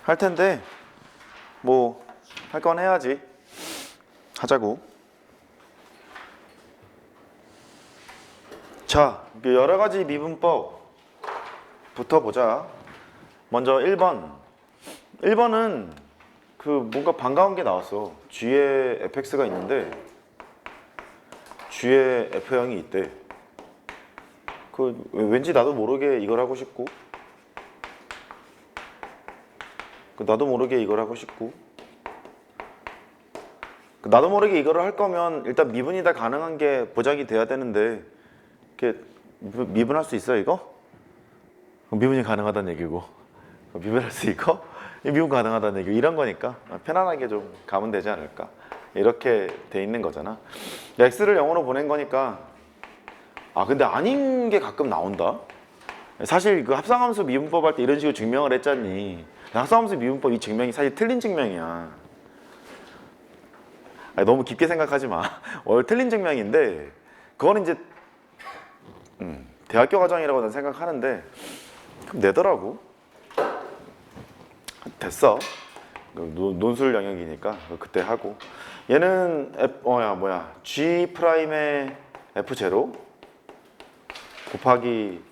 할 텐데 뭐 할 건 해야지. 하자고. 자, 여러 가지 미분법부터 보자. 먼저 1번. 1번은 그 뭔가 반가운 게 나왔어. G에 fx가 있는데 G에 f형이 있대. 그 왠지 나도 모르게 이걸 하고 싶고, 나도 모르게 이걸 하고 싶고, 나도 모르게 이거를 할 거면 일단 미분이 다 가능한 게 보장이 돼야 되는데, 이렇게 미분할 수 있어 이거? 미분이 가능하다는 얘기고, 미분할 수 있고, 미분 가능하다는 얘기고, 이런 거니까 편안하게 좀 가면 되지 않을까? 이렇게 돼 있는 거잖아. x를 0으로 보낸 거니까. 근데 아닌 게 가끔 나온다. 사실 그 합성함수 미분법 할 때 이런 식으로 증명을 했잖니. 합성함수 미분법 이 증명이 사실 틀린 증명이야. 너무 깊게 생각하지 마. 틀린 증명인데 그거는 이제 대학교 과정이라고 난 생각하는데 그럼 내더라고. 됐어. 논술 영역이니까 그때 하고. 얘는 G 프라임의 F0 곱하기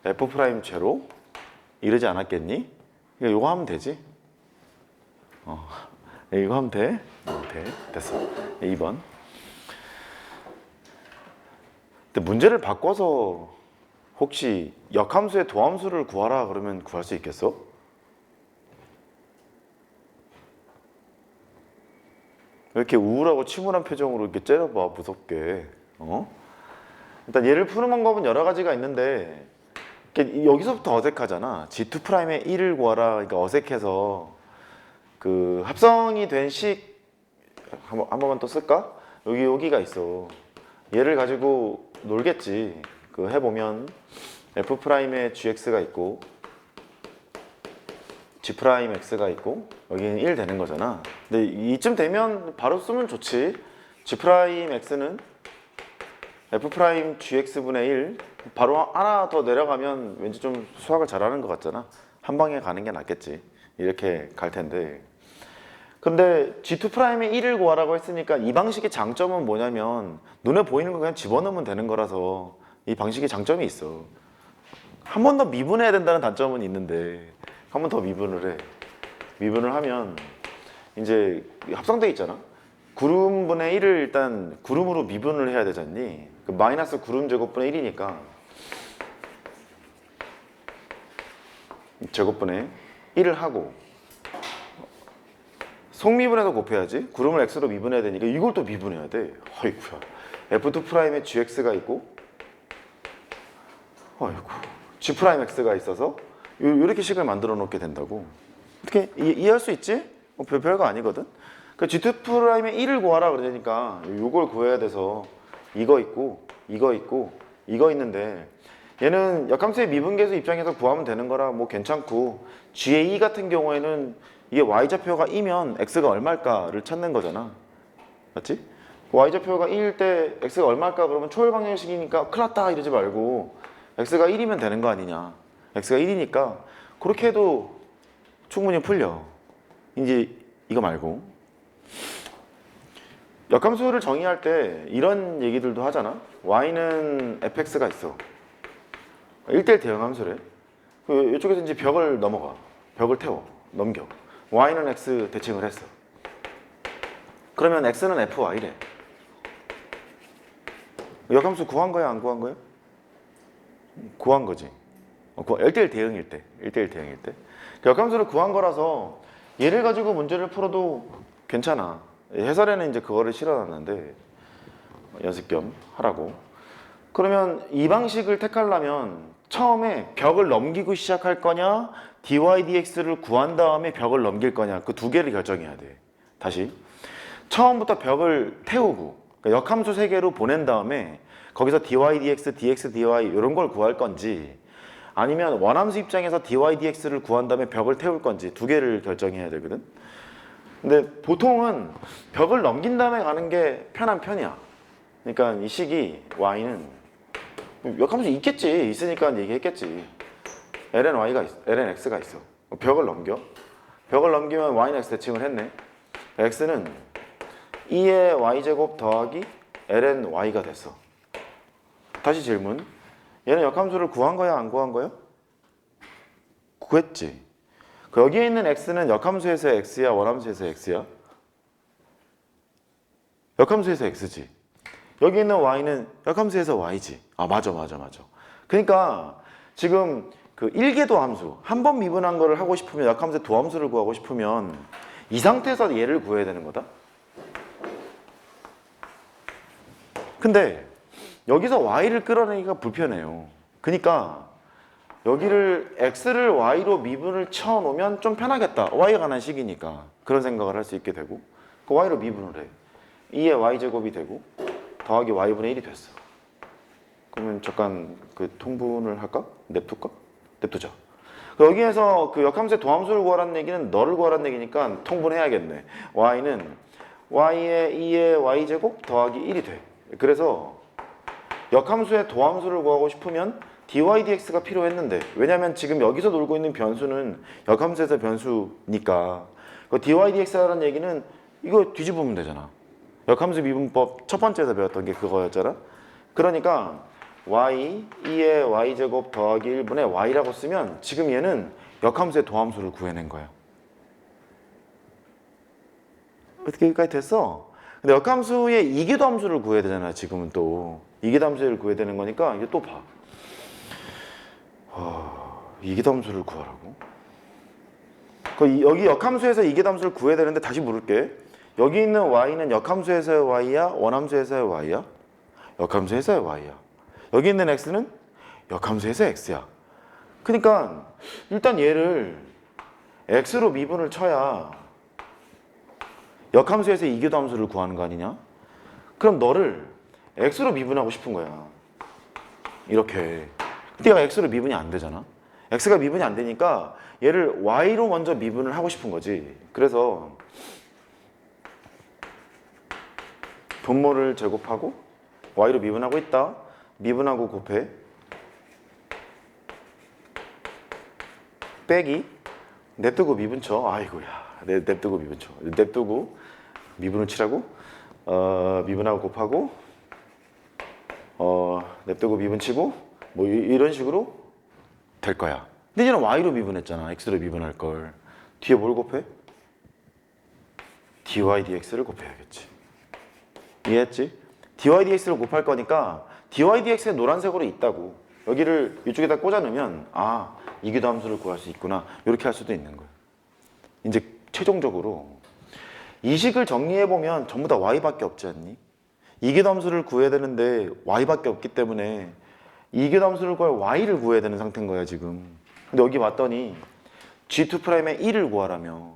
F 프라임 제로 이러지 않았겠니? 이거 하면 되지. 이거 하면 돼. 돼. 됐어. 2번. 근데 문제를 바꿔서 혹시 역함수의 도함수를 구하라 그러면 구할 수 있겠어? 왜 이렇게 우울하고 침울한 표정으로 이렇게 째려봐, 무섭게. 일단 얘를 푸는 방법은 여러 가지가 있는데 여기서부터 어색하잖아. G2'의 1을 구하라. 그러니까 어색해서 그 합성이 된 식 한 번만 또 쓸까? 여기가 있어. 얘를 가지고 놀겠지. 그 해보면 F'의 GX가 있고 G'X가 있고 여기는 1 되는 거잖아. 근데 이쯤 되면 바로 쓰면 좋지. G'X는 F'GX분의 1 바로 하나 더 내려가면 왠지 좀 수학을 잘하는 것 같잖아. 한 방에 가는 게 낫겠지. 이렇게 갈 텐데. 근데 G2'의 1을 구하라고 했으니까 이 방식의 장점은 뭐냐면 눈에 보이는 거 그냥 집어넣으면 되는 거라서 이 방식의 장점이 있어. 한 번 더 미분해야 된다는 단점은 있는데 한 번 더 미분을 해. 미분을 하면 이제 합성돼 있잖아. 구름분의 1을 일단 구름으로 미분을 해야 되잖니. 그 마이너스 구름 제곱분의 1이니까 제곱분의 1을 하고 속미분해서 곱해야지. 구름을 x로 미분해야 되니까 이걸 또 미분해야 돼. 어이구야. F2'의 gx가 있고 G'x가 있어서 이렇게 식을 만들어 놓게 된다고. 어떻게 이해할 수 있지? 별거 아니거든. 그 G2'의 1을 구하라 그러니까 이걸 구해야 돼서 이거 있고 이거 있고 이거 있는데 얘는 역함수의 미분계수 입장에서 구하면 되는 거라 뭐 괜찮고 G의 2 같은 경우에는 이게 y좌표가 2면 x가 얼마일까를 찾는 거잖아. 맞지? y좌표가 2일 때 x가 얼마일까 그러면 초월 방정식이니까 큰일 났다 이러지 말고 x가 1이면 되는 거 아니냐. x가 1이니까 그렇게 해도 충분히 풀려. 이제 이거 말고 역함수를 정의할 때 이런 얘기들도 하잖아. y는 fx가 있어. 1대1 대응함수래. 이쪽에서 이제 벽을 넘어가. 벽을 태워. 넘겨. y는 x 대칭을 했어. 그러면 x는 fy래. 역함수 구한 거야, 안 구한 거야? 구한 거지. 1대1 대응일 때. 1대1 대응일 때. 역함수를 구한 거라서 얘를 가지고 문제를 풀어도 괜찮아. 해설에는 이제 그거를 실어놨는데 연습 겸 하라고. 그러면 이 방식을 택하려면 처음에 벽을 넘기고 시작할 거냐 dy dx를 구한 다음에 벽을 넘길 거냐 그 두 개를 결정해야 돼. 다시 처음부터 벽을 태우고 그러니까 역함수 세 개로 보낸 다음에 거기서 dy dx, dx dy 이런 걸 구할 건지 아니면 원함수 입장에서 dy dx를 구한 다음에 벽을 태울 건지 두 개를 결정해야 되거든. 근데 보통은 벽을 넘긴 다음에 가는 게 편한 편이야. 그러니까 이 식이 y는 역함수 있겠지. 있으니까 얘기했겠지. ln x가 있어. 벽을 넘겨. 벽을 넘기면 y는 x 대칭을 했네. x는 2의 y제곱 더하기 ln y가 됐어. 다시 질문. 얘는 역함수를 구한 거야 안 구한 거야? 구했지. 여기에 있는 x는 역함수에서 x야 원함수에서 x야? 역함수에서 x지. 여기 있는 y는 역함수에서 y지. 아 맞아. 그러니까 지금 그 1개 도함수 한 번 미분한 거를 하고 싶으면 역함수의 도함수를 구하고 싶으면 이 상태에서 얘를 구해야 되는 거다. 근데 여기서 y를 끌어내기가 불편해요. 그러니까 여기를 x를 y로 미분을 쳐놓으면 좀 편하겠다. y에 관한 식이니까 그런 생각을 할 수 있게 되고 그 y로 미분을 해. 2의 y제곱이 되고 더하기 y분의 1이 됐어. 그러면 잠깐 그 통분을 할까? 냅둘까? 냅두자. 여기에서 그 역함수의 도함수를 구하라는 얘기는 너를 구하라는 얘기니까 통분해야겠네. y는 y의 2의 y제곱 더하기 1이 돼. 그래서 역함수의 도함수를 구하고 싶으면 dy dx가 필요했는데 왜냐면 지금 여기서 놀고 있는 변수는 역함수에서 변수니까 그 dy dx라는 얘기는 이거 뒤집으면 되잖아. 역함수 미분법 첫 번째에서 배웠던 게 그거였잖아. 그러니까 y 2의 y제곱 더하기 1분의 y라고 쓰면 지금 얘는 역함수의 도함수를 구해낸 거야. 어떻게 여기까지 됐어? 근데 역함수의 이기도함수를 구해야 되잖아. 지금은 또 이기도함수를 구해야 되는 거니까 이제 또 봐. 이기도함수를 구하라고? 여기 역함수에서 이기도함수를 구해야 되는데 다시 물을게. 여기 있는 y는 역함수에서의 y야? 원함수에서의 y야? 역함수에서의 y야. 여기 있는 x는 역함수에서의 x야. 그러니까 일단 얘를 x로 미분을 쳐야 역함수에서 이기도함수를 구하는 거 아니냐? 그럼 너를 x로 미분하고 싶은 거야. 이렇게. 근데 얘가 x로 미분이 안 되잖아. x가 미분이 안 되니까 얘를 y로 먼저 미분을 하고 싶은 거지. 그래서 분모를 제곱하고 y로 미분하고 있다. 미분하고 곱해. 빼기. 냅두고 미분 쳐. 아이고야. 냅두고 미분 쳐. 냅두고 미분을 치라고? 미분하고 곱하고 냅두고 미분 치고 뭐 이런 식으로 될 거야. 근데 얘는 y로 미분했잖아. x로 미분할 걸. 뒤에 뭘 곱해? dy dx를 곱해야겠지. 이해했지? dy dx를 곱할 거니까 dy dx가 노란색으로 있다고. 여기를 이쪽에다 꽂아 넣으면 아, 이기도함수를 구할 수 있구나. 이렇게 할 수도 있는 거야. 이제 최종적으로 이 식을 정리해 보면 전부 다 y밖에 없지 않니? 이기도함수를 구해야 되는데 y밖에 없기 때문에 이기도함수를 구할 y를 구해야 되는 상태인 거야 지금. 근데 여기 왔더니 g2'의 1을 구하라며.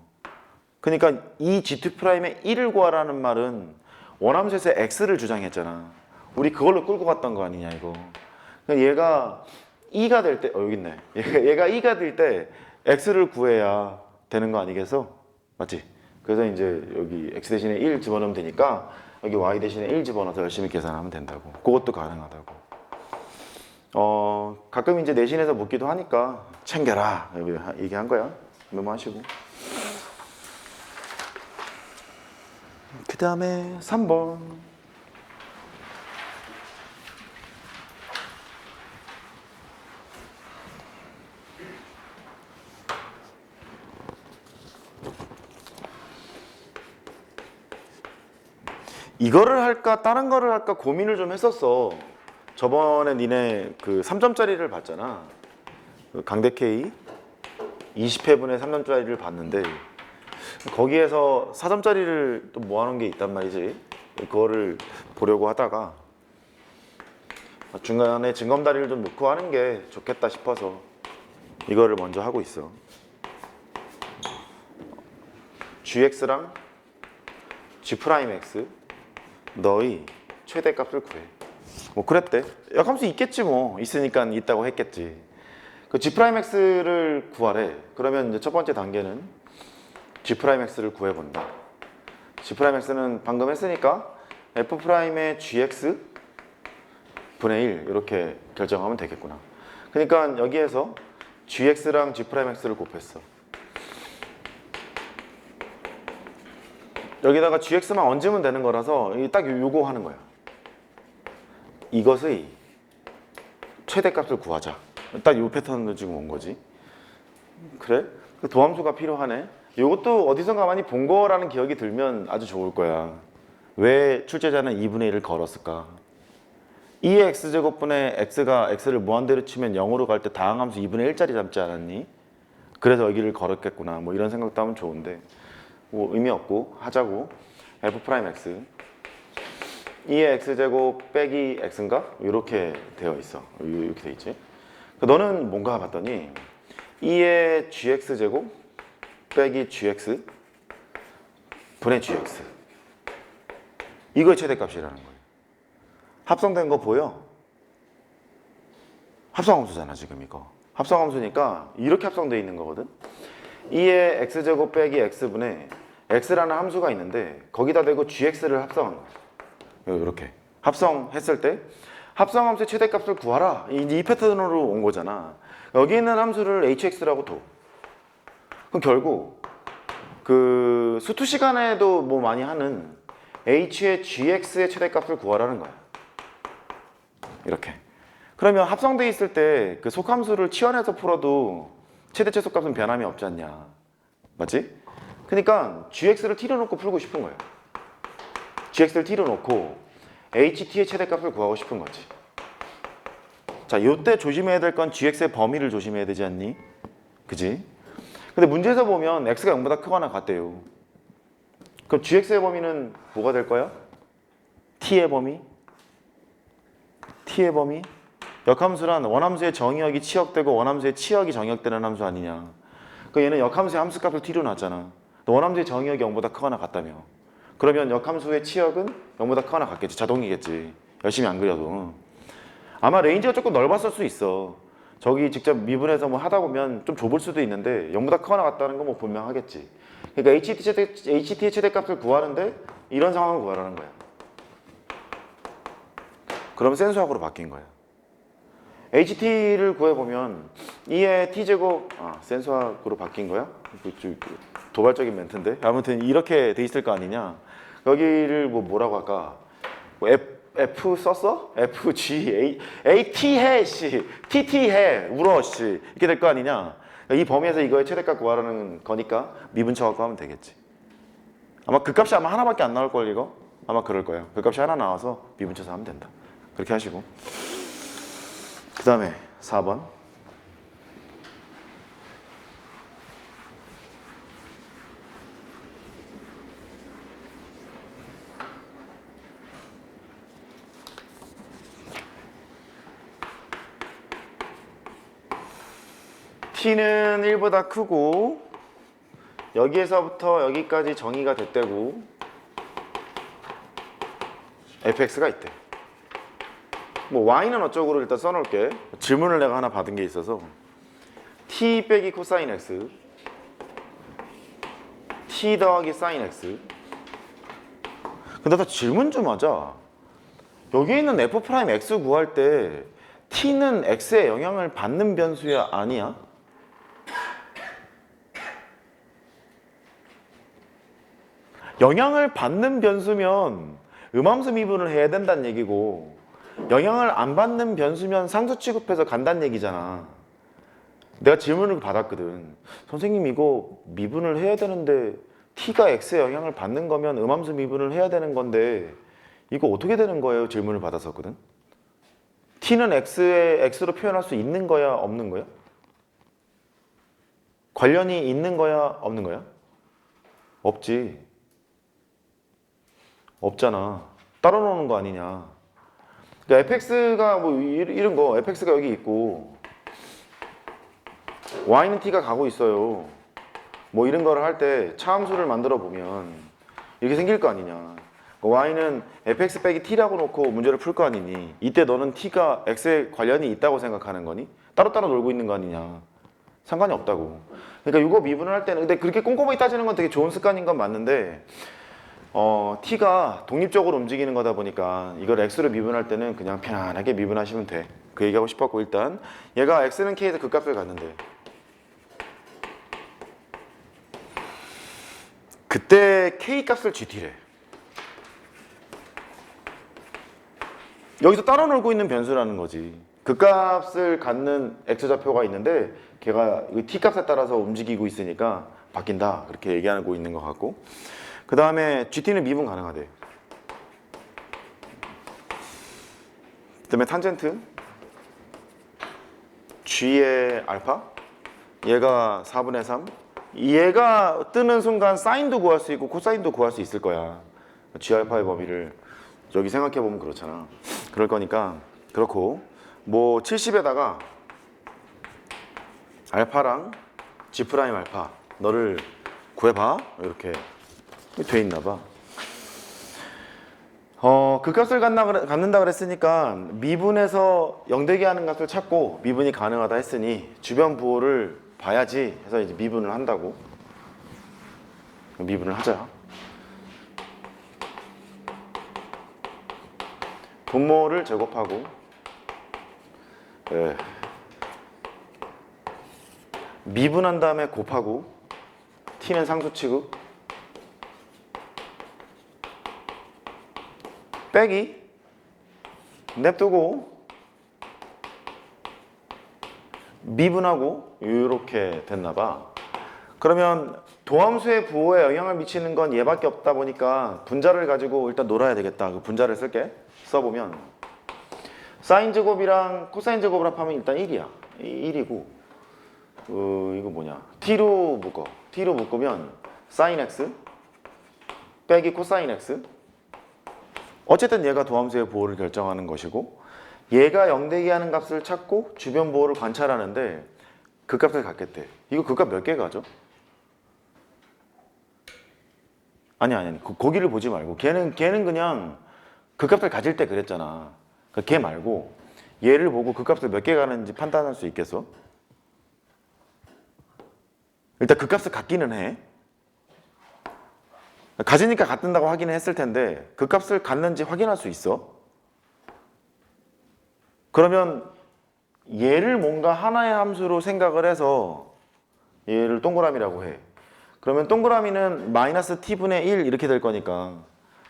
그러니까 이 g2'의 1을 구하라는 말은 원함수에서 x를 주장했잖아. 우리 그걸로 끌고 갔던 거 아니냐 이거. 그러니까 얘가 2가 될 때 여기 있네. 얘가 2가 될 때 x를 구해야 되는 거 아니겠어? 맞지? 그래서 이제 여기 x 대신에 1 집어넣으면 되니까 여기 y 대신에 1 집어넣어서 열심히 계산하면 된다고. 그것도 가능하다고. 가끔 이제 내신에서 묻기도 하니까 챙겨라 얘기한 거야. 메모하시고. 그 다음에 3번. 이거를 할까 다른 거를 할까 고민을 좀 했었어. 저번에 니네 그 3점짜리를 봤잖아. 그 강대 K 20회분의 3점짜리를 봤는데 거기에서 4점짜리를 또 모아놓은 게 있단 말이지. 그거를 보려고 하다가 중간에 증검다리를 좀 넣고 하는 게 좋겠다 싶어서 이거를 먼저 하고 있어. gx랑 g'x 너의 최대값을 구해. 뭐 그랬대. 역함수 있겠지 뭐. 있으니까 있다고 했겠지. 그 g'x를 구하래. 그러면 이제 첫 번째 단계는 g'x를 구해본다. g'x는 방금 했으니까 f'의 gx 분의 1 이렇게 결정하면 되겠구나. 그러니까 여기에서 gx랑 g'x를 곱했어. 여기다가 gx만 얹으면 되는 거라서 딱 요거 하는 거야. 이것의 최대값을 구하자. 딱 요 패턴으로 지금 온 거지. 그래? 그 도함수가 필요하네. 이것도 어디선가 많이 본 거라는 기억이 들면 아주 좋을 거야. 왜 출제자는 2분의 1을 걸었을까? 2의 x제곱분의 x를 무한대로 치면 0으로 갈 때 다항함수 2분의 1짜리 잡지 않았니? 그래서 여기를 걸었겠구나. 뭐 이런 생각도 하면 좋은데 뭐 의미 없고 하자고. f'(x) 2의 x제곱 빼기 x인가? 이렇게 되어 있어. 이렇게 돼 있지. 너는 뭔가 봤더니 2의 gx제곱 빼기 gx 분의 gx 이거의 최대값이라는 거예요. 합성된 거 보여? 합성함수잖아 지금 이거. 합성함수니까 이렇게 합성되어 있는 거거든. 2의 x제곱 빼기 x분의 x라는 함수가 있는데 거기다 대고 gx를 합성한 거야. 이렇게 합성했을 때 합성함수의 최대값을 구하라. 이 패턴으로 온 거잖아. 여기 있는 함수를 hx라고 둬. 그럼 결국 그 수투 시간에도 뭐 많이 하는 h의 gx의 최대값을 구하라는 거야. 이렇게. 그러면 합성돼 있을 때 그 속함수를 치환해서 풀어도 최대 최소값은 변함이 없지 않냐. 맞지? 그러니까 gx를 t로 놓고 풀고 싶은 거예요. gx를 t로 놓고 ht의 최대값을 구하고 싶은 거지. 자, 요때 조심해야 될 건 gx의 범위를 조심해야 되지 않니? 그지? 근데 문제에서 보면 x가 0보다 크거나 같대요. 그럼 gx의 범위는 뭐가 될 거야? t의 범위? t의 범위? 역함수란 원함수의 정의역이 치역되고 원함수의 치역이 정의역되는 함수 아니냐. 그 얘는 역함수의 함수값을 t로 놨잖아. 원함수의 정의역이 0보다 크거나 같다며. 그러면 역함수의 치역은 0보다 크거나 같겠지. 자동이겠지. 열심히 안 그려도. 아마 레인지가 조금 넓었을 수 있어. 저기 직접 미분해서 뭐 하다 보면 좀 좁을 수도 있는데 0보다 크거나 같다는 건 뭐 분명하겠지. 그러니까 HT의 최대값을 구하는데 이런 상황을 구하라는 거야. 그럼 센수학으로 바뀐 거야. HT를 구해보면 2의 t제곱 센수학으로 바뀐 거야? 도발적인 멘트인데? 아무튼 이렇게 돼 있을 거 아니냐. 여기를 뭐라고 할까? 뭐 F 썼어? F, G, A, T 해, 씨. TT 해, 울어, 씨. 이렇게 될 거 아니냐. 이 범위에서 이거의 최대값 구하라는 거니까 미분쳐 갖고 하면 되겠지. 아마 그 값이 아마 하나밖에 안 나올 걸 이거? 아마 그럴 거예요. 그 값이 하나 나와서 미분쳐서 하면 된다. 그렇게 하시고. 그 다음에 4번. t는 1보다 크고 여기에서부터 여기까지 정의가 됐대고 fx가 있대. 뭐 y는 어쩌고를 일단 써놓을게. 질문을 내가 하나 받은 게 있어서 t 빼기 코사인 x t 더하기 사인 x. 근데 나 질문 좀 하자. 여기 있는 f'(x) 구할 때 t는 x의 영향을 받는 변수야 아니야? 영향을 받는 변수면 음함수 미분을 해야 된다는 얘기고 영향을 안 받는 변수면 상수 취급해서 간다는 얘기잖아. 내가 질문을 받았거든. 선생님 이거 미분을 해야 되는데 t가 x의 영향을 받는 거면 음함수 미분을 해야 되는 건데 이거 어떻게 되는 거예요? 질문을 받았었거든. t는 x로 표현할 수 있는 거야? 없는 거야? 관련이 있는 거야? 없는 거야? 없지. 없잖아. 따로 노는 거 아니냐. 그러니까 fx가 뭐 이런 거 fx가 여기 있고 y는 t가 가고 있어요. 뭐 이런 거를 할 때 차함수를 만들어 보면 이렇게 생길 거 아니냐. y는 fx 빼기 t라고 놓고 문제를 풀 거 아니니. 이때 너는 t가 x에 관련이 있다고 생각하는 거니? 따로따로 놀고 있는 거 아니냐. 상관이 없다고. 그러니까 이거 미분을 할 때는 근데 그렇게 꼼꼼하게 따지는 건 되게 좋은 습관인 건 맞는데 t가 독립적으로 움직이는 거다 보니까 이걸 x로 미분할 때는 그냥 편안하게 미분하시면 돼. 그 얘기하고 싶었고 일단 얘가 x는 k에서 극값을 갖는데 그때 K 값을 GT래. 여기서 따로 놀고 있는 변수라는 거지. 그 값을 갖는 X좌표가 있는데 걔가 T 값에 따라서 움직이고 있으니까 바뀐다. 그렇게 얘기하고 있는 것 같고. 그 다음에 GT는 미분 가능하대. 그 다음에 탄젠트 G의 알파, 얘가 4분의 3. 얘가 뜨는 순간 사인도 구할 수 있고 코사인도 구할 수 있을 거야. G 알파의 범위를 여기 생각해보면 그렇잖아. 그럴 거니까 그렇고, 뭐 70에다가 알파랑 G 프라임 알파 너를 구해봐. 이렇게 돼 있나 봐. 그 값을 갖는다 그랬으니까 미분에서 0되게 하는 값을 찾고 미분이 가능하다 했으니 주변 부호를 봐야지 해서 이제 미분을 한다고. 미분을 하자. 분모를 제곱하고 미분한 다음에 곱하고 t는 상수 취급 빼기 냅두고 미분하고 이렇게 됐나봐. 그러면 도함수의 부호에 영향을 미치는 건 얘밖에 없다 보니까 분자를 가지고 일단 놀아야 되겠다. 그 분자를 쓸게. 써보면 사인 제곱이랑 코사인 제곱을 합하면 일단 1이야. 1이고 이거 뭐냐, t로 묶어. t로 묶으면 사인 x 빼기 코사인 x. 어쨌든 얘가 도함수의 부호를 결정하는 것이고, 얘가 0되게 하는 값을 찾고 주변 부호를 관찰하는데 그 값을 갖겠대. 이거 그 값 몇 개 가죠? 아니 거기를 보지 말고 걔는 그냥 그 값을 가질 때 그랬잖아. 그러니까 걔 말고 얘를 보고 그 값을 몇 개 가는지 판단할 수 있겠어? 일단 그 값을 갖기는 해. 가지니까 갖는다고 하기는 했을 텐데 그 값을 갖는지 확인할 수 있어? 그러면 얘를 뭔가 하나의 함수로 생각을 해서 얘를 동그라미라고 해. 그러면 동그라미는 마이너스 t분의 1 이렇게 될 거니까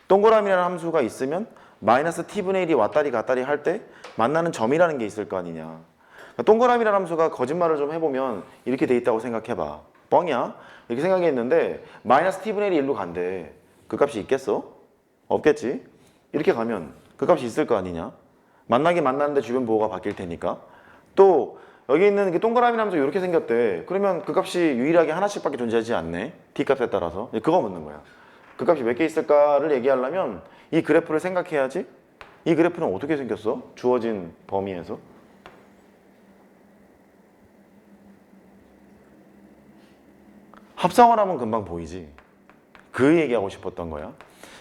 동그라미라는 함수가 있으면 마이너스 t분의 1이 왔다리 갔다리 할 때 만나는 점이라는 게 있을 거 아니냐. 그러니까 동그라미라는 함수가 거짓말을 좀 해보면 이렇게 돼 있다고 생각해봐. 뻥이야? 이렇게 생각했는데 마이너스 t분의 1이 1로 간대. 그 값이 있겠어? 없겠지? 이렇게 가면 그 값이 있을 거 아니냐. 만나긴 만나는데 주변 부호가 바뀔 테니까. 또 여기 있는 게 동그라미 함수 이렇게 생겼대. 그러면 그 값이 유일하게 하나씩밖에 존재하지 않네. t 값에 따라서. 그거 묻는 거야. 그 값이 몇 개 있을까를 얘기하려면 이 그래프를 생각해야지. 이 그래프는 어떻게 생겼어? 주어진 범위에서. 합성을 하면 금방 보이지. 그 얘기하고 싶었던 거야.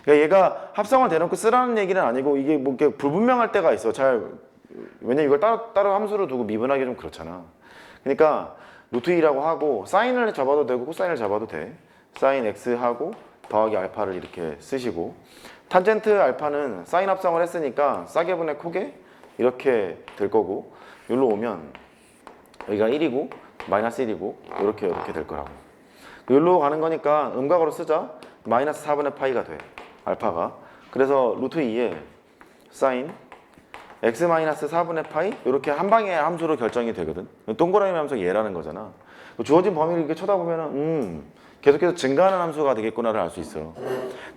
그러니까 얘가 합성을 대놓고 쓰라는 얘기는 아니고 이게 뭐 이렇게 불분명할 때가 있어. 왜냐면 이걸 따로 함수로 두고 미분하기 좀 그렇잖아. 그러니까 루트 2라고 하고 사인을 잡아도 되고 코사인을 잡아도 돼. 사인 x 하고 더하기 알파를 이렇게 쓰시고, 탄젠트 알파는 사인 합성을 했으니까 싸게 분의 코게 이렇게 될 거고, 여기로 오면 여기가 1이고 마이너스 1이고 이렇게 될 거라고. 여기로 가는 거니까 음각으로 쓰자. 마이너스 4분의 파이가 돼, 알파가. 그래서 루트 2에 사인 x 마이너스 4분의 파이 이렇게 한 방에 함수로 결정이 되거든. 동그라미 함수가 얘라는 거잖아. 주어진 범위를 이렇게 쳐다보면은 계속해서 증가하는 함수가 되겠구나를 알 수 있어.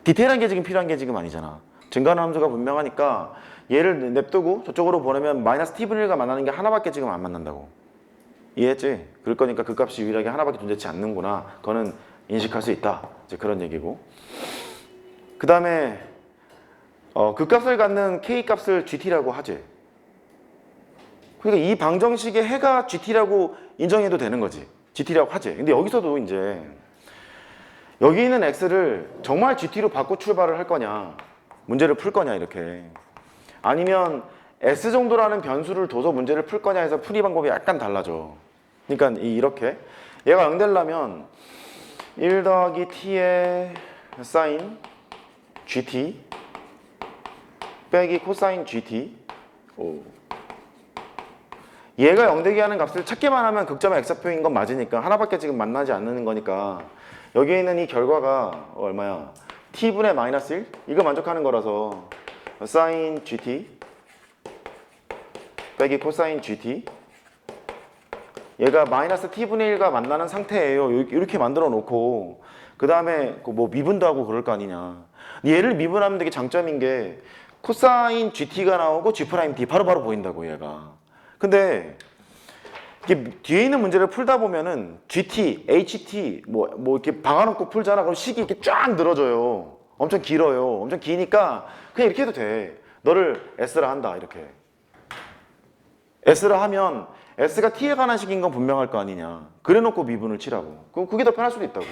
디테일한 게 지금 필요한 게 지금 아니잖아. 증가하는 함수가 분명하니까 얘를 냅두고 저쪽으로 보내면 마이너스 t분의 1과 만나는 게 하나밖에 지금 안 만난다고. 이해했지? 그럴 거니까 그 값이 유일하게 하나밖에 존재하지 않는구나. 그거는 인식할 수 있다. 이제 그런 얘기고. 그 다음에 그 값을 갖는 k 값을 gt라고 하지. 그러니까 이 방정식의 해가 gt라고 인정해도 되는 거지. gt라고 하지. 근데 여기서도 이제 여기 있는 x를 정말 gt로 바꿔 출발을 할 거냐, 문제를 풀 거냐 이렇게, 아니면 s 정도라는 변수를 둬서 문제를 풀 거냐 해서 풀이 방법이 약간 달라져. 그러니까 이렇게 얘가 0 되려면 1 더하기 t의 사인 gt 빼기 코사인 gt. 얘가 0되게 하는 값을 찾기만 하면 극점의 x표인 건 맞으니까 하나밖에 지금 만나지 않는 거니까 여기에 있는 이 결과가 얼마야? t분의 마이너스 1? 이거 만족하는 거라서 사인 gt 빼기 코사인 gt 얘가 마이너스 t분의 1과 만나는 상태예요. 이렇게 만들어 놓고 그 다음에 뭐 미분도 하고 그럴 거 아니냐. 얘를 미분하면 되게 장점인 게 코사인 gt가 나오고 g'd 바로바로 보인다고 얘가. 근데 이게 뒤에 있는 문제를 풀다 보면은 gt, ht 뭐 이렇게 박아놓고 풀잖아. 그럼 식이 이렇게 쫙 늘어져요. 엄청 길어요. 엄청 기니까 그냥 이렇게 해도 돼. 너를 s라 한다 이렇게. s라 하면 s가 t에 관한 식인 건 분명할 거 아니냐. 그래놓고 미분을 치라고. 그럼 그게 더 편할 수도 있다고.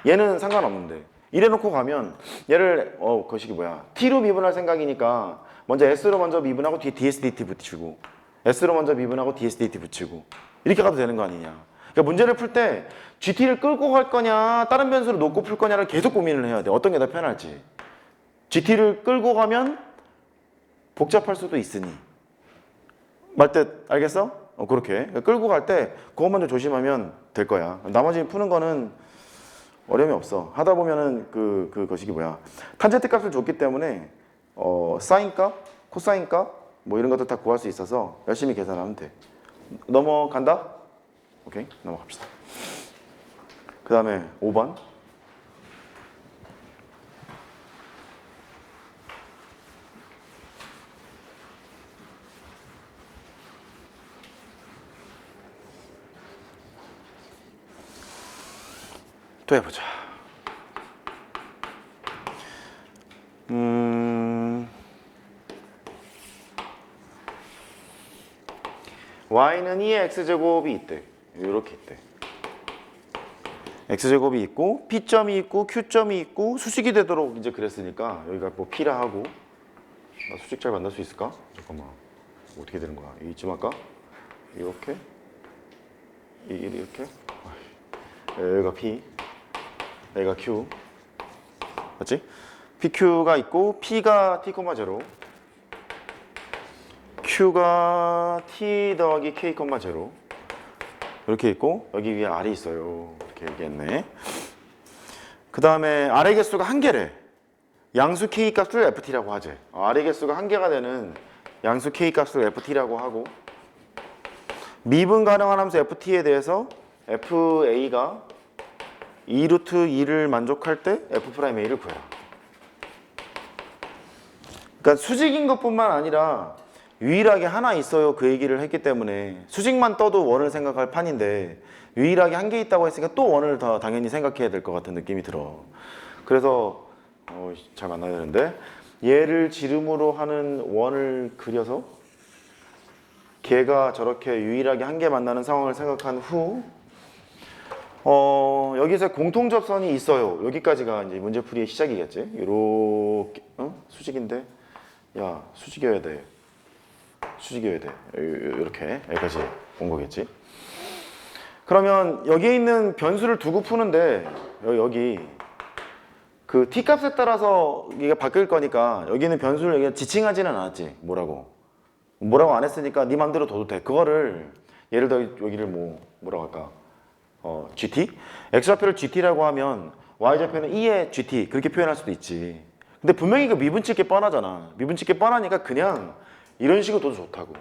얘는 상관없는데 이래놓고 가면 얘를 그 식이 뭐야 t로 미분할 생각이니까 먼저 s로 먼저 미분하고 뒤에 ds dt 붙이고 s로 먼저 미분하고 ds dt 붙이고 이렇게 가도 되는 거 아니냐. 그러니까 문제를 풀 때 gt를 끌고 갈 거냐 다른 변수를 놓고 풀 거냐를 계속 고민을 해야 돼. 어떤 게 더 편할지. gt를 끌고 가면 복잡할 수도 있으니 말뜻 알겠어? 그렇게 끌고 갈 때 그것만 좀 조심하면 될 거야. 나머지 푸는 거는 어려움이 없어. 하다 보면은 그 것이 뭐야 탄젠트 값을 줬기 때문에 사인 값, 코사인 값 뭐 이런 것도 다 구할 수 있어서 열심히 계산하면 돼. 넘어간다? 오케이, 넘어갑시다. 그 다음에 5번. 또 해보자. y는 2의 x제곱이 있대. 이렇게 있대. x제곱이 있고 p점이 있고 q점이 있고 수직이 되도록 이제 그랬으니까 여기가 뭐 p라 하고 나 수직 잘 만들 수 있을까? 잠깐만. 어떻게 되는 거야? 이쯤 할까? 이렇게 이렇게 여기가 p 여기가 q 맞지? pq가 있고 p가 t, 0 q가 t 더하기 k, 0 이렇게 있고 여기 위에 r이 있어요. 이렇게 얘기했네. 그 다음에 r의 개수가 한 개래. 양수 k 값을 ft라고 하지. r의 개수가 한 개가 되는 양수 k 값을 ft라고 하고 미분 가능한 함수 ft에 대해서 fa가 2루트 2를 만족할 때 f'a를 구해라. 그러니까 수직인 것뿐만 아니라 유일하게 하나 있어요 그 얘기를 했기 때문에 수직만 떠도 원을 생각할 판인데 유일하게 한 개 있다고 했으니까 또 원을 더 당연히 생각해야 될 것 같은 느낌이 들어. 그래서 잘 만나야 되는데 얘를 지름으로 하는 원을 그려서 걔가 저렇게 유일하게 한 개 만나는 상황을 생각한 후 여기서 공통접선이 있어요. 여기까지가 이제 문제풀이의 시작이겠지. 이렇게 수직인데 야 수직이어야 돼. 수직이어야 돼. 이렇게 여기까지 온 거겠지. 그러면 여기에 있는 변수를 두고 푸는데 여기 그 t 값에 따라서 이게 바뀔 거니까 여기는 변수를 여기가 지칭하지는 않았지. 뭐라고 안 했으니까 네 맘대로 둬도 돼. 그거를 예를 들어 여기를 뭐라고 할까? gt? x좌표를 gt라고 하면 y좌표는 2의 gt 그렇게 표현할 수도 있지. 근데 분명히 그 미분 칠게 뻔하잖아. 미분 칠게 뻔하니까 그냥 이런 식으로 둬도 좋다고.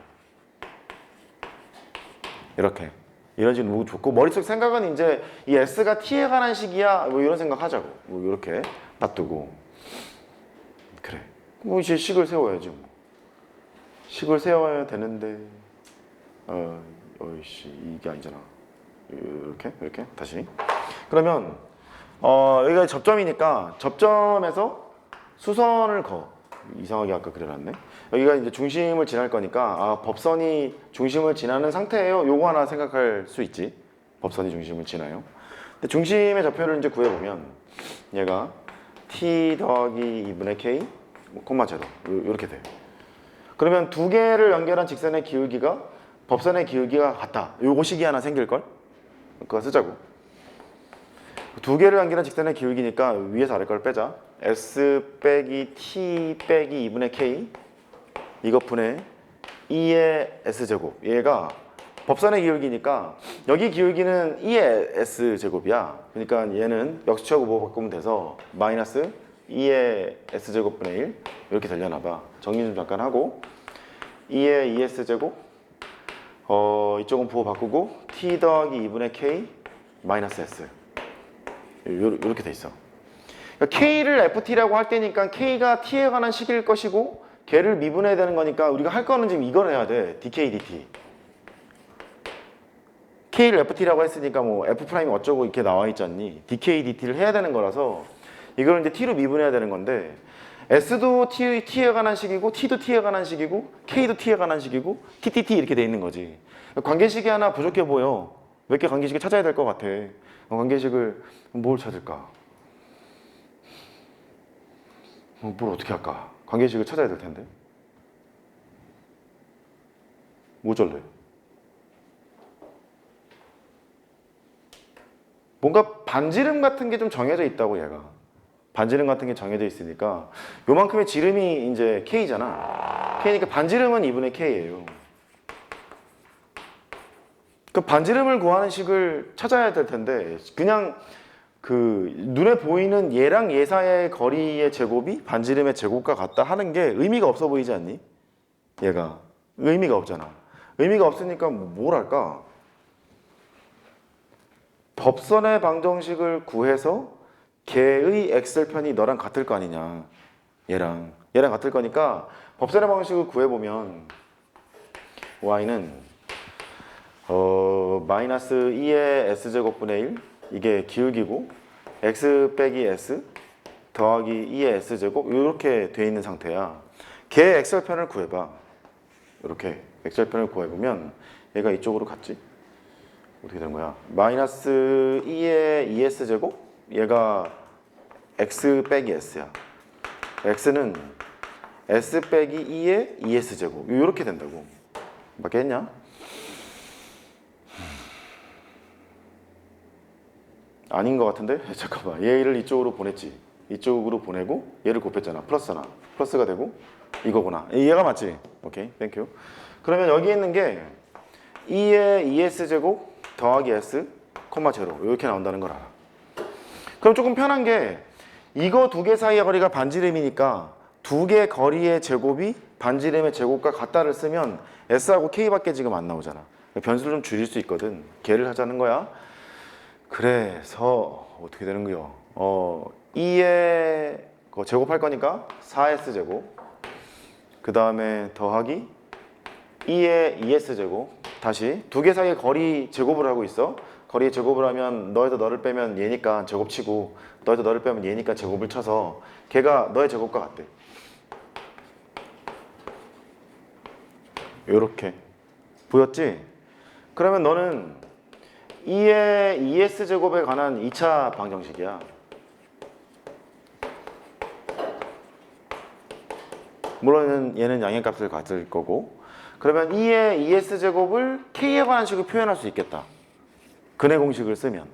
이렇게 이런 식으로 놓고 좋고 머릿속 생각은 이제 이 s가 t에 관한 식이야 뭐 이런 생각 하자고. 뭐 이렇게 놔두고 그래. 뭐 이제 식을 세워야지 뭐. 식을 세워야 되는데 어이씨 이게 아니잖아. 이렇게 다시 그러면 여기가 접점이니까 접점에서 수선을 이상하게 아까 그려놨네. 여기가 이제 중심을 지날 거니까 법선이 중심을 지나는 상태예요. 요거 하나 생각할 수 있지. 법선이 중심을 지나요. 근데 중심의 좌표를 이제 구해보면 얘가 t 더하기 2분의 k 콤마 제로 이렇게 돼요. 그러면 두 개를 연결한 직선의 기울기가 법선의 기울기가 같다. 요거 식이 하나 생길걸? 그거 쓰자고. 두 개를 연결한 직선의 기울기니까 위에서 아래 걸 빼자. s 빼기 t 빼기 2분의 k 이것 분의 2의 s제곱 얘가 법선의 기울기니까 여기 기울기는 2의 s제곱이야. 그러니까 얘는 역수치하고 뭐 바꾸면 돼서 마이너스 2의 s제곱분의 1 이렇게 되려나 봐. 정리 좀 잠깐 하고 2의 2s제곱 이쪽은 부호 바꾸고 t 더하기 2분의 k 마이너스 s 이렇게 돼 있어. 그러니까 k를 ft라고 할 때니까 k가 t에 관한 식일 것이고 걔를 미분해야 되는 거니까 우리가 할 거는 지금 이걸 해야 돼. dk dt. k를 ft라고 했으니까 뭐 f 프라임이 어쩌고 이렇게 나와 있지 않니? dk dt를 해야 되는 거라서 이걸 이제 t로 미분해야 되는 건데 s도 t에 관한 식이고 t도 t에 관한 식이고 k도 t에 관한 식이고 ttt 이렇게 돼 있는 거지. 관계식이 하나 부족해 보여. 몇 개 관계식을 찾아야 될 것 같아. 관계식을 뭘 찾을까? 뭘 어떻게 할까? 관계식을 찾아야 될 텐데. 뭐 어쩔래? 뭔가 반지름 같은 게 좀 정해져 있다고 얘가. 반지름 같은 게 정해져 있으니까 요만큼의 지름이 이제 K잖아. K니까 반지름은 2분의 K예요. 그 반지름을 구하는 식을 찾아야 될 텐데 그냥 그 눈에 보이는 얘랑 얘 사이의 거리의 제곱이 반지름의 제곱과 같다 하는 게 의미가 없어 보이지 않니? 얘가 의미가 없잖아. 의미가 없으니까 뭘 할까? 법선의 방정식을 구해서 걔의 x절편이 너랑 같을 거 아니냐. 얘랑 같을 거니까 법선의 방정식을 구해보면 y는 마이너스 2의 s제곱분의 1 이게 기울기고 x 빼기 s 더하기 2의 s제곱 이렇게 돼 있는 상태야. 걔 x절편을 구해봐. 이렇게 x절편을 구해보면 얘가 이쪽으로 갔지. 어떻게 되는 거야? 마이너스 2의 2s제곱 얘가 x 빼기 s야. x는 s 빼기 2의 2s제곱 이렇게 된다고. 맞겠냐? 아닌 것 같은데? 잠깐만. 얘를 이쪽으로 보냈지. 이쪽으로 보내고 얘를 곱했잖아. 플러스잖아. 플러스가 되고 이거구나. 얘가 맞지? 오케이. 땡큐. 그러면 여기 있는 게 2의 2s제곱 더하기 s, 콤마 제로 이렇게 나온다는 걸 알아. 그럼 조금 편한 게 이거 두 개 사이의 거리가 반지름이니까 두 개 거리의 제곱이 반지름의 제곱과 같다를 쓰면 s하고 k밖에 지금 안 나오잖아. 변수를 좀 줄일 수 있거든. 걔를 하자는 거야. 그래서 어떻게 되는 거요? 2의 제곱할 거니까 4s제곱 그 다음에 더하기 2의 2s제곱 다시 두 개 사이의 거리 제곱을 하고 있어. 거리 제곱을 하면 너에서 너를 빼면 얘니까 제곱치고 너에서 너를 빼면 얘니까 제곱을 쳐서 걔가 너의 제곱과 같대. 요렇게 보였지? 그러면 너는 2의 2s제곱에 관한 2차 방정식이야. 물론 얘는 양의 값을 가질 거고 그러면 2의 2s제곱을 k에 관한 식으로 표현할 수 있겠다. 근의 공식을 쓰면.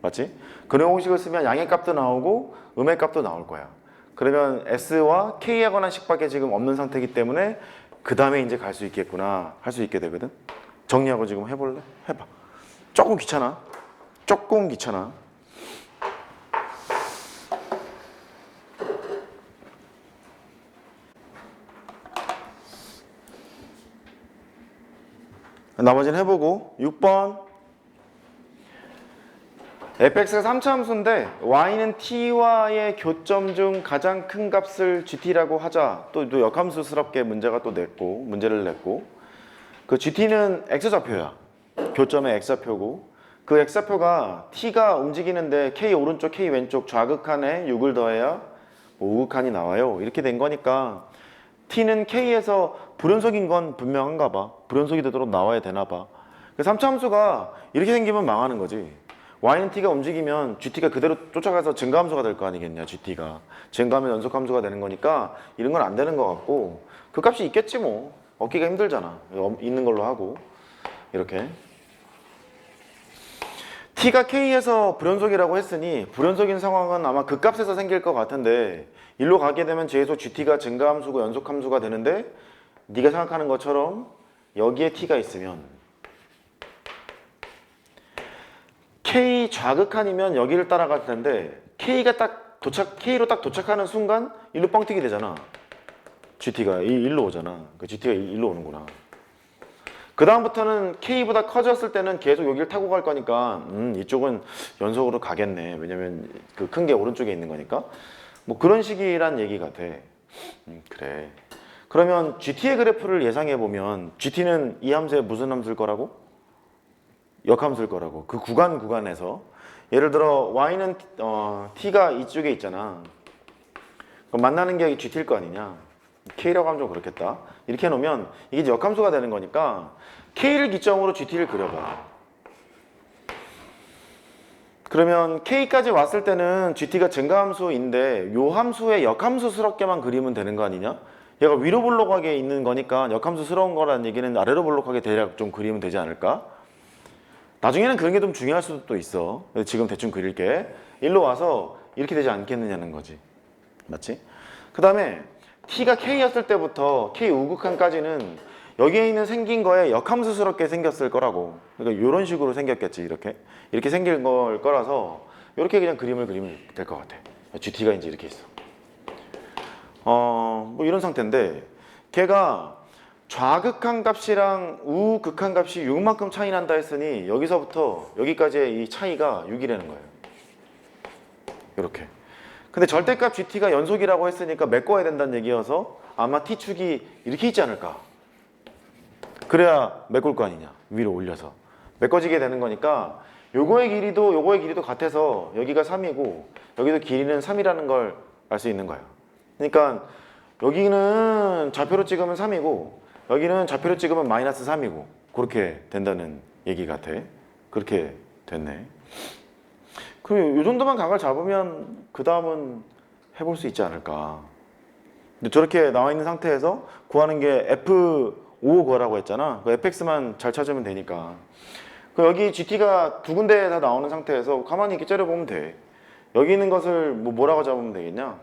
맞지? 근의 공식을 쓰면 양의 값도 나오고 음의 값도 나올 거야. 그러면 s와 k에 관한 식밖에 지금 없는 상태이기 때문에 그 다음에 이제 갈 수 있겠구나 할 수 있게 되거든. 정리하고 지금 해볼래? 해봐. 조금 귀찮아. 조금 귀찮아. 나머지는 해보고 6번 fx가 3차 함수인데 y는 t와의 교점 중 가장 큰 값을 gt라고 하자. 또 역함수스럽게 문제를 냈고 그 gt는 x좌표야. 교점의 x좌표고 그 x좌표가 t가 움직이는데 k 오른쪽 k 왼쪽 좌극한에 6을 더해야 우극한이 나와요. 이렇게 된 거니까 t는 k에서 불연속인 건 분명한가 봐. 불연속이 되도록 나와야 되나 봐. 3차 함수가 이렇게 생기면 망하는 거지. y는 t가 움직이면 gt가 그대로 쫓아가서 증가함수가 될 거 아니겠냐. gt가 증가하면 연속함수가 되는 거니까 이런 건 안 되는 것 같고 그 값이 있겠지 뭐. 얻기가 힘들잖아. 있는 걸로 하고 이렇게 t가 k에서 불연속이라고 했으니 불연속인 상황은 아마 그 값에서 생길 것 같은데 일로 가게 되면 제에서 gt가 증가함수고 연속함수가 되는데 네가 생각하는 것처럼 여기에 t가 있으면 K 좌극한이면 여기를 따라갈 텐데 K로 딱 도착하는 순간 일로 뻥튀기 되잖아. GT가 일로 오잖아. 그 GT가 일로 오는구나. 그 다음부터는 K보다 커졌을 때는 계속 여기를 타고 갈 거니까 이쪽은 연속으로 가겠네. 왜냐면 그 큰 게 오른쪽에 있는 거니까. 뭐 그런 식이란 얘기가 돼. 그래. 그러면 GT의 그래프를 예상해 보면 GT는 이 함수에 무슨 함수일 거라고? 역함수일 거라고. 그 구간에서 예를 들어 Y는 T가 이쪽에 있잖아. 그럼 만나는 게 GT일 거 아니냐. K라고 하면 좀 그렇겠다. 이렇게 해놓으면 이게 이제 역함수가 되는 거니까 K를 기점으로 GT를 그려봐. 그러면 K까지 왔을 때는 GT가 증가함수인데 요 함수의 역함수스럽게만 그리면 되는 거 아니냐? 얘가 위로 볼록하게 있는 거니까 역함수스러운 거라는 얘기는 아래로 볼록하게 대략 좀 그리면 되지 않을까? 나중에는 그런 게 좀 중요할 수도 있어. 지금 대충 그릴게. 일로 와서 이렇게 되지 않겠느냐는 거지. 맞지? 그 다음에 T가 K였을 때부터 K 우극한까지는 여기에 있는 생긴 거에 역함수스럽게 생겼을 거라고. 그러니까 이런 식으로 생겼겠지. 이렇게 생긴 걸 거라서 이렇게 그냥 그림을 그리면 될 것 같아. GT가 이제 이렇게 있어. 뭐 이런 상태인데 걔가 좌극한 값이랑 우극한 값이 6만큼 차이 난다 했으니 여기서부터 여기까지의 이 차이가 6이라는 거예요. 이렇게. 근데 절대값 GT가 연속이라고 했으니까 메꿔야 된다는 얘기여서 아마 T축이 이렇게 있지 않을까. 그래야 메꿀 거 아니냐. 위로 올려서. 메꿔지게 되는 거니까 요거의 길이도 같아서 여기가 3이고 여기도 길이는 3이라는 걸 알 수 있는 거예요. 그러니까 여기는 좌표로 찍으면 3이고 여기는 좌표로 찍으면 마이너스 3이고 그렇게 된다는 얘기 같아. 그렇게 됐네. 그럼 이 정도만 각을 잡으면 그 다음은 해볼 수 있지 않을까. 근데 저렇게 나와 있는 상태에서 구하는 게 F5 구하라고 했잖아. 그 fx만 잘 찾으면 되니까. 그 여기 GT가 두 군데 다 나오는 상태에서 가만히 이렇게 째려보면 돼. 여기 있는 것을 뭐라고 잡으면 되겠냐?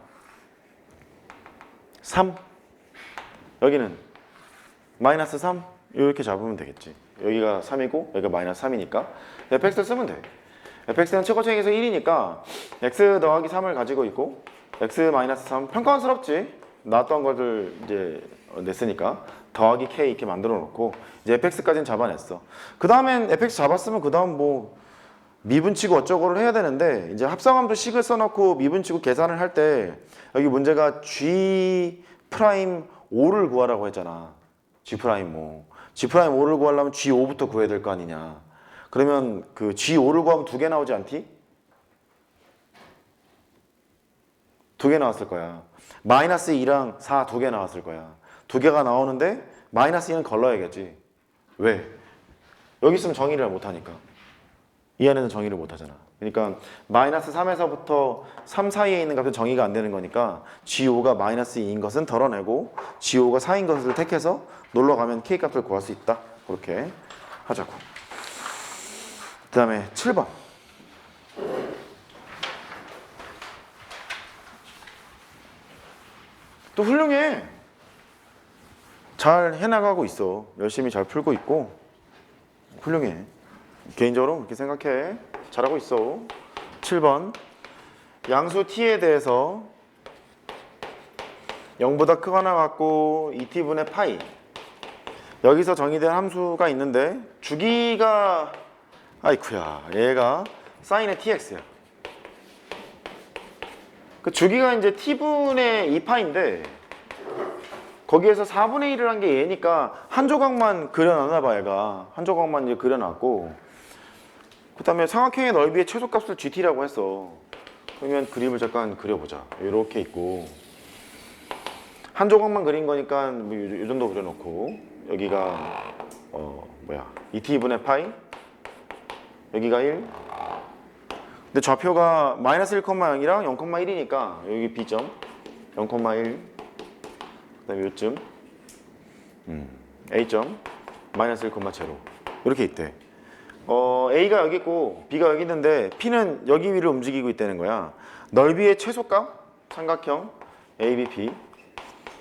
3. 여기는 마이너스 3. 이렇게 잡으면 되겠지. 여기가 3이고 여기가 마이너스 3이니까 fx를 쓰면 돼. fx는 최고차항에서 1이니까 x 더하기 3을 가지고 있고 x 마이너스 3 평가원스럽지. 나왔던 것을 이제 냈으니까 더하기 k 이렇게 만들어 놓고 이제 fx까지는 잡아냈어. 그 다음엔 fx 잡았으면 그 다음 뭐 미분치고 어쩌고를 해야 되는데 이제 합성함수 식을 써놓고 미분치고 계산을 할 때 여기 문제가 g 프라임 5를 구하라고 했잖아. g 프라임 5. g 프라임 5를 구하려면 g5부터 구해야 될 거 아니냐. 그러면 그 g5를 구하면 두 개 나오지 않디? 두 개 나왔을 거야. 마이너스 2랑 4 두 개 나왔을 거야. 두 개가 나오는데 마이너스 2는 걸러야겠지. 왜? 여기 있으면 정의를 못하니까. 이 안에는 정의를 못하잖아. 그러니까 마이너스 3에서부터 3 사이에 있는 값은 정의가 안 되는 거니까 G5가 마이너스 2인 것은 덜어내고 G5가 4인 것을 택해서 놀러가면 K값을 구할 수 있다. 그렇게 하자고. 그 다음에 7번. 또 훌륭해. 잘 해나가고 있어. 열심히 잘 풀고 있고 훌륭해. 개인적으로 그렇게 생각해. 잘하고 있어. 7번. 양수 t에 대해서 0보다 크거나 같고 2t분의 파이. 여기서 정의된 함수가 있는데 주기가 아이쿠야 얘가 사인의 tx야. 그 주기가 이제 t분의 2파인데 거기에서 4분의 1을 한 게 얘니까 한 조각만 그려놨나 봐. 얘가 한 조각만 이제 그려놨고 그 다음에 삼각형의 넓이의 최소값을 GT라고 했어. 그러면 그림을 잠깐 그려보자. 이렇게 있고 한 조각만 그린 거니까 뭐 이 정도 그려놓고 여기가 2t분의 파이 여기가 1 근데 좌표가 마이너스 1,0이랑 0,1이니까 여기 B점 0,1 그 다음에 요쯤 A점 마이너스 1,0 이렇게 있대. A가 여기 있고 B가 여기 있는데 P는 여기 위를 움직이고 있다는 거야. 넓이의 최소값 삼각형 ABP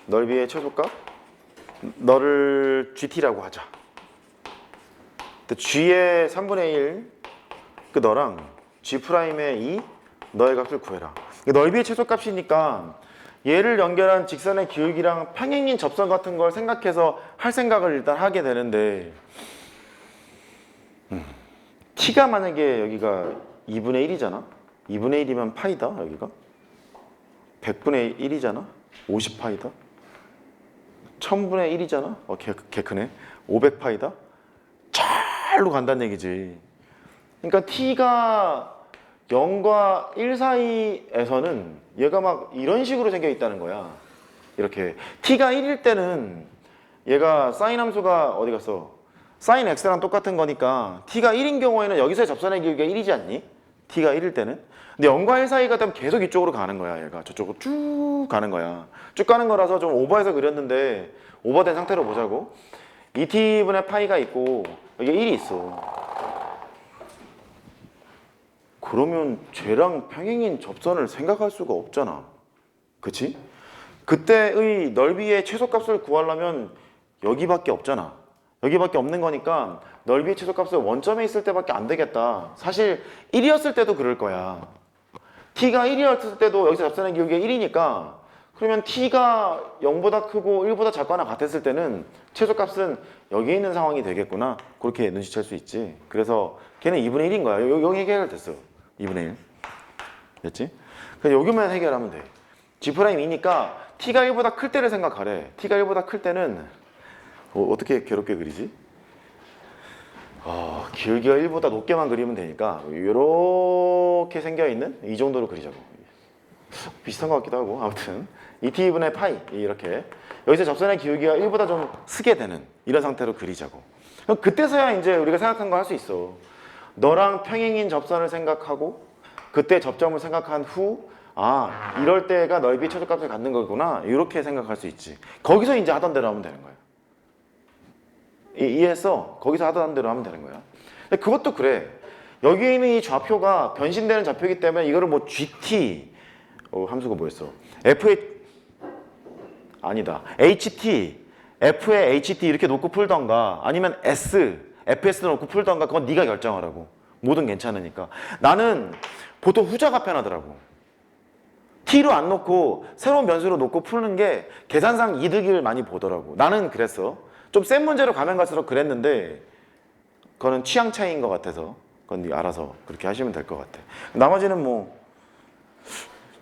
넓이의 최소값 너를 GT라고 하자. G의 3분의 1 그 그 너랑 G'의 2 너의 값을 구해라. 넓이의 최소값이니까 얘를 연결한 직선의 기울기랑 평행인 접선 같은 걸 생각해서 할 생각을 일단 하게 되는데 t가 만약에 여기가 2분의 1이잖아. 2분의 1이면 파이다 여기가. 100분의 1이잖아. 50파이다. 1000분의 1이잖아. 개 크네. 500파이다. 잘로 간다는 얘기지. 그러니까 t가 0과 1 사이에서는 얘가 막 이런 식으로 생겨 있다는 거야. 이렇게 t가 1일 때는 얘가 사인 함수가 어디 갔어? 사인 x랑 똑같은 거니까 t가 1인 경우에는 여기서의 접선의 길이가 1이지 않니? t가 1일 때는. 근데 0과 1 사이가 되면 계속 이쪽으로 가는 거야. 얘가 저쪽으로 쭉 가는 거야. 쭉 가는 거라서 좀 오버해서 그렸는데 오버된 상태로 보자고. 2t분의 파이가 있고 여기 1이 있어. 그러면 쟤랑 평행인 접선을 생각할 수가 없잖아. 그치? 그때의 넓이의 최소값을 구하려면 여기밖에 없잖아. 여기밖에 없는 거니까 넓이의 최소값을 원점에 있을 때밖에 안 되겠다. 사실 1이었을 때도 그럴 거야. t가 1이었을 때도 여기서 접선의 기울기가 1이니까 그러면 t가 0보다 크고 1보다 작거나 같았을 때는 최소값은 여기 있는 상황이 되겠구나. 그렇게 눈치챌 수 있지. 그래서 걔는 2분의 1인 거야. 여기 해결됐어. 2분의 1 됐지? 그래서 여기만 해결하면 돼. G'이니까 t가 1보다 클 때를 생각하래. t가 1보다 클 때는 어떻게 괴롭게 그리지? 기울기가 1보다 높게만 그리면 되니까 이렇게 생겨있는 이 정도로 그리자고. 비슷한 것 같기도 하고 아무튼 2t분의 파이 이렇게 여기서 접선의 기울기가 1보다 좀 쓰게 되는 이런 상태로 그리자고. 그럼 그때서야 이제 우리가 생각한 거 할 수 있어. 너랑 평행인 접선을 생각하고 그때 접점을 생각한 후 이럴 때가 넓이 최소값을 갖는 거구나 이렇게 생각할 수 있지. 거기서 이제 하던 대로 하면 되는 거야. 이해했어? 거기서 하던 대로 하면 되는 거야. 근데 그것도 그래. 여기에 있는 이 좌표가 변신되는 좌표이기 때문에 이거를 뭐 GT 함수가 뭐였어? F의 아니다. HT F의 HT 이렇게 놓고 풀던가 아니면 FS 놓고 풀던가 그건 네가 결정하라고. 뭐든 괜찮으니까. 나는 보통 후자가 편하더라고. T로 안 놓고 새로운 변수로 놓고 푸는 게 계산상 이득을 많이 보더라고. 나는 그랬어. 좀 센 문제로 가면 갈수록 그랬는데 그거는 취향 차이인 것 같아서 그건 네 알아서 그렇게 하시면 될 것 같아. 나머지는 뭐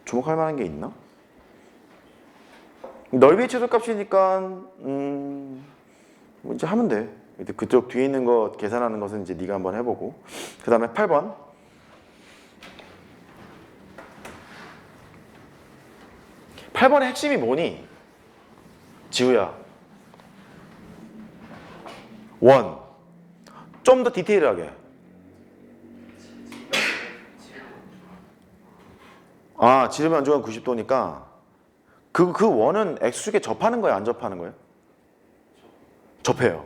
주목할 만한 게 있나? 넓이의 최소값이니까 뭐 이제 하면 돼. 그쪽 뒤에 있는 거 계산하는 것은 이제 네가 한번 해보고. 그 다음에 8번. 8번의 핵심이 뭐니? 지우야. 원. 좀 더 디테일하게. 지름이 안쪽은 90도니까 그 원은 X축에 접하는 거야, 안 접하는 거야? 접해요.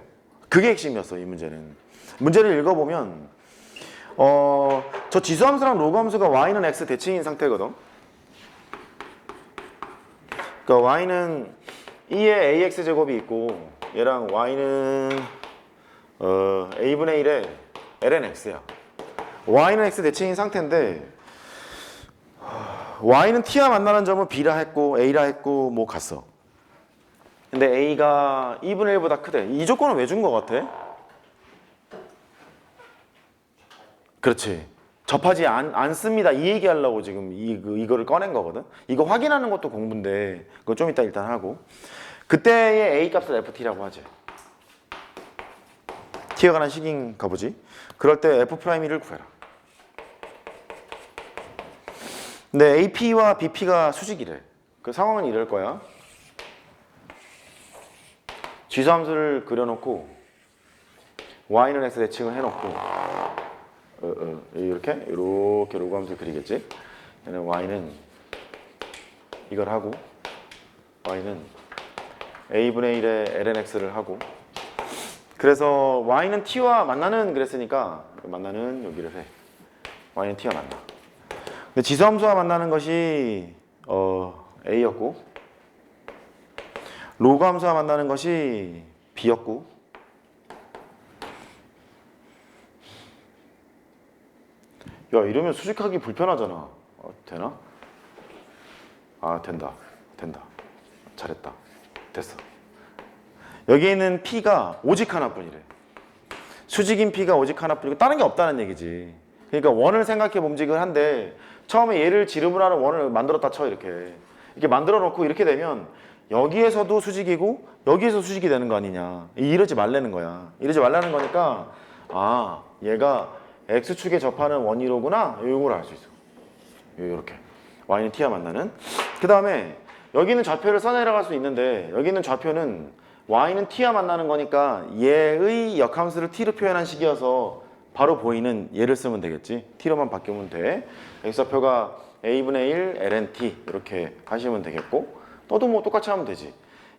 그게 핵심이었어, 이 문제는. 문제를 읽어보면 저 지수함수랑 로그함수가 y는 x 대칭인 상태거든. 그러니까 y는 2의 ax 제곱이 있고 얘랑 y는 a분의 1의 ln x야. y는 x 대칭인 상태인데 y는 t와 만나는 점은 b라 했고 a라 했고 뭐 갔어. 근데 a가 2분의 1보다 크대. 이 조건은 왜 준 것 같아? 그렇지. 접하지 않습니다. 이 얘기하려고 지금 이거를 꺼낸 거거든. 이거 확인하는 것도 공부인데 그거 좀 이따 일단 하고. 그때의 a 값을 ft라고 하지. t에 관한 식인 가보지. 그럴 때 f'1을 구해라. 근데 ap와 bp가 수직이래. 그 상황은 이럴 거야. 지수함수를 그려놓고 y는 x 대칭을 해놓고 이렇게 로그함수를 그리겠지. 얘는 y는 이걸 하고 y는 a분의 1의 ln x를 하고 그래서 y는 t와 만나는 그랬으니까 만나는 여기를 해. y는 t와 만나. 근데 지수함수와 만나는 것이 a였고 로그함수와 만나는 것이 b였고 야, 이러면 수직하기 불편하잖아. 되나? 아, 된다. 잘했다. 됐어. 여기 있는 P가 오직 하나뿐이래. 수직인 P가 오직 하나뿐이고 다른 게 없다는 얘기지. 그러니까 원을 생각해 봄직을 한데 처음에 얘를 지름을 하는 원을 만들었다 쳐. 이렇게 만들어 놓고 이렇게 되면 여기에서도 수직이고 여기에서 수직이 되는 거 아니냐. 이러지 말라는 거야. 이러지 말라는 거니까 아, 얘가 X축에 접하는 원이로구나. 이걸 알 수 있어. 이렇게 Y는 T와 만나는. 그 다음에 여기는 좌표를 써내려갈 수 있는데 여기는 좌표는 Y는 T와 만나는 거니까 얘의 역함수를 T로 표현한 식이어서 바로 보이는 얘를 쓰면 되겠지. T로만 바뀌면 돼. X좌표가 A분의 1 ln T 이렇게 하시면 되겠고 너도 뭐 똑같이 하면 되지.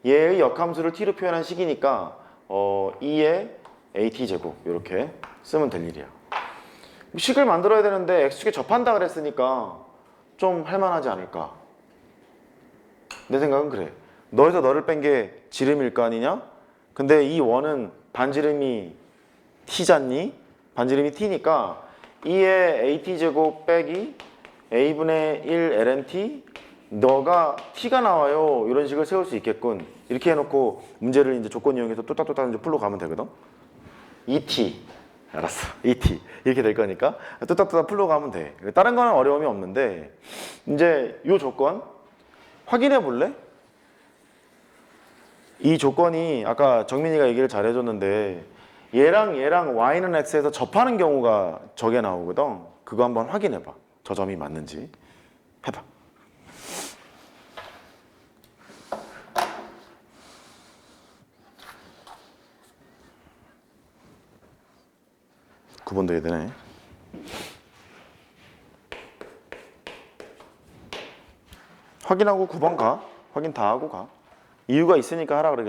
얘의 역함수를 T로 표현한 식이니까 2의 AT제곱 이렇게 쓰면 될 일이야. 식을 만들어야 되는데 X축에 접한다 그랬으니까 좀 할만하지 않을까. 내 생각은 그래. 너에서 너를 뺀 게 지름일 거 아니냐? 근데 이 원은 반지름이 T잖니? 반지름이 T니까 2의 AT제곱 빼기 A분의 1 ln T 너가 T가 나와요. 이런 식을 세울 수 있겠군. 이렇게 해놓고 문제를 이제 조건 이용해서 뚜딱뚜딱 이제 풀러 가면 되거든. 2T 알았어. 2T 이렇게 될 거니까 뚜딱뚜딱 풀러 가면 돼. 다른 거는 어려움이 없는데 이제 이 조건 확인해 볼래? 이 조건이 아까 정민이가 얘기를 잘 해줬는데 얘랑 Y는 X에서 접하는 경우가 저게 나오거든. 그거 한번 확인해 봐. 저 점이 맞는지 해봐. (9번) 돼야 되네. 확인하고 9번 가. 확인 다 하고 가. 이유가 있으니까 하라 그러겠지.